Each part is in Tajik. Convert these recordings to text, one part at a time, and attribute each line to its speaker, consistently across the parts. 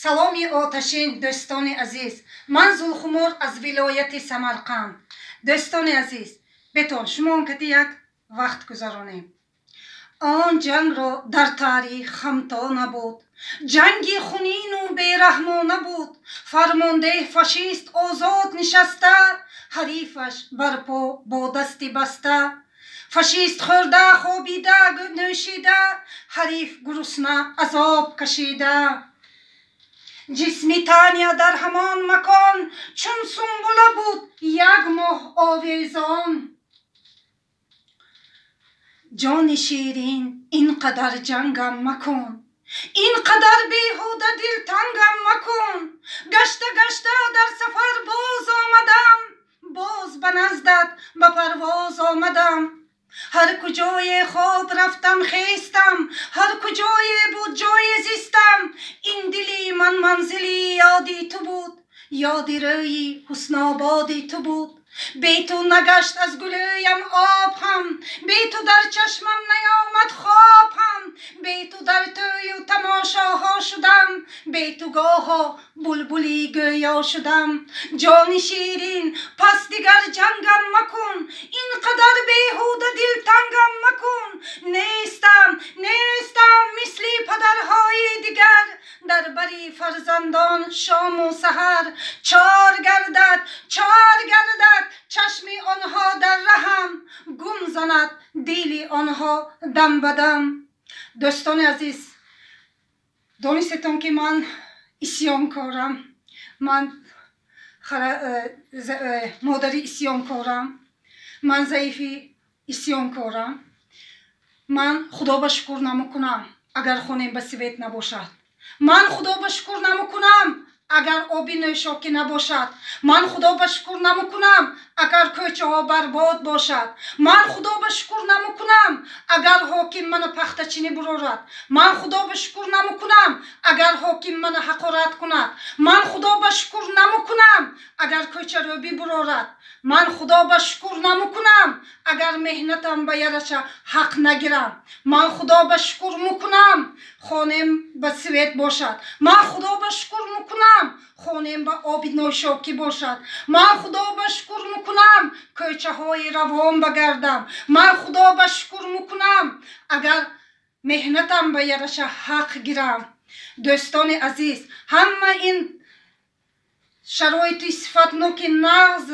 Speaker 1: саломи оташин дӯстони азиз, ман Зулхумур аз вилояти Самарқанд. Дӯстони азиз, бетон шумо кати як вақт гузаронем. Он ҷангро дар таърих хамто набуд, ҷанги хунину бераҳмона буд. Фармондеҳ фашист озод нишаста, ҳарифаш барпо бо дасти баста. фашист хӯрда хобида нӯшида, ҳариф гурусна азоб кашида. ҷисми Таня дар ҳамон макон, чун сумбула буд як моҳ овезон. ҷони ширин ин қадар ҷангам макун, ин қадар беҳуда дилтангам макун. гашта гашта дар сафар боз омадам, боз ба наздат ба парвоз омадам. ҳар куҷое хоб рафтам хестам, ҳар куҷое буд ҷои зистам. ин дили ман манзили ёди ту буд, ёди рӯи ҳуснободи ту буд. бе ту нагашт аз гулӯям об ҳам, бе ту дар чашмам наёмад хоб ҳам. бе ту дар тӯю тамошоҳо шудам, бе ту гоҳо булбули гӯё шудам. ҷони ширин пас дигар ҷангам макун, ин қадар беҳуда дилтангам макун. нестам нестам мисли падарҳои дигар, дар бари фарзандон шому саҳар. чор гардад чашми онҳо дар раҳам, гум занад дили онҳо дам ба дам. дӯстони азиз, донистетон ки ман исьёнкорам, ман модари исьёнкорам, ман заифи исьёнкорам. ман худо ба шукр намекунам агар хонем ба свет набошад. ман худо ба шукр намекунам агар оби нӯшокӣ набошад. ман худо ба шукр намекунам агар кӯчаҳо барбод бошад. ман худо ба шукр намекунам агар ҳоким мана пахтачинӣ бурорад. ман худо ба шукр намекунам агар ҳоким мана ҳақорат кунад. ман худо ба шукр намекунам агар кӯчаробӣ бурорад. ман худо ба шукр намекунам агар меҳнатам ба яраша ҳақ нагирам. ман худо ба шукр мекунам хонем ба свет бошад. ман худо ба шукр мекунам хонем ба оби нӯшокӣ бошад. ман худо ба шукр мекунам кӯчаҳои равон багардам. ман худо ба шукр мекунам агар меҳнатам ба яраша ҳақ гирам. дӯстони азиз, ҳама ин шароити сифатноки нағз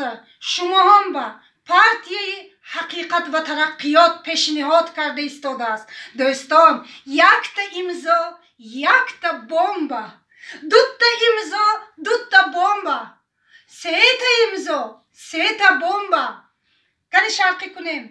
Speaker 1: шумоҳам ба партияи ҳақиқат ва тараққиёт пешниҳод карда истодааст. дӯстон, якта имзо якта бомба, дутта имзо дутта бомба, сета имзо сета бомба. кани шарқӣ кунем.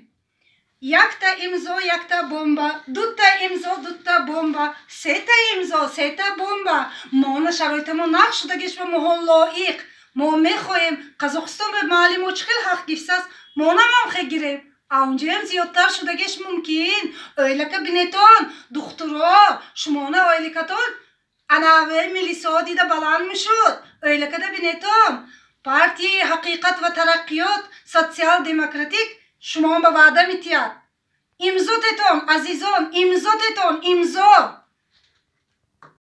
Speaker 1: якта имзо якта бомба, дутта имзо дутта бомба, сета имзо сета бомба. мо на шароитамон нақш шудагиш ба моҳон лоиқ. мо мехоҳем Қазоқистон ба маҳалли мо чӣ хел ҳақ гирифтааст, мо намам хел гирем. аунҷоям зиёдтар шудагиш мумкин. ойлака бинетон духтуро шумона ойликатон анаве милисо дида баланд мешуд. ойлакада бинетон партияи ҳақиқат ва тараққиёт социал демократик шумо ба ваъда метиҳад. имзотетон азизон, имзотетон имзо.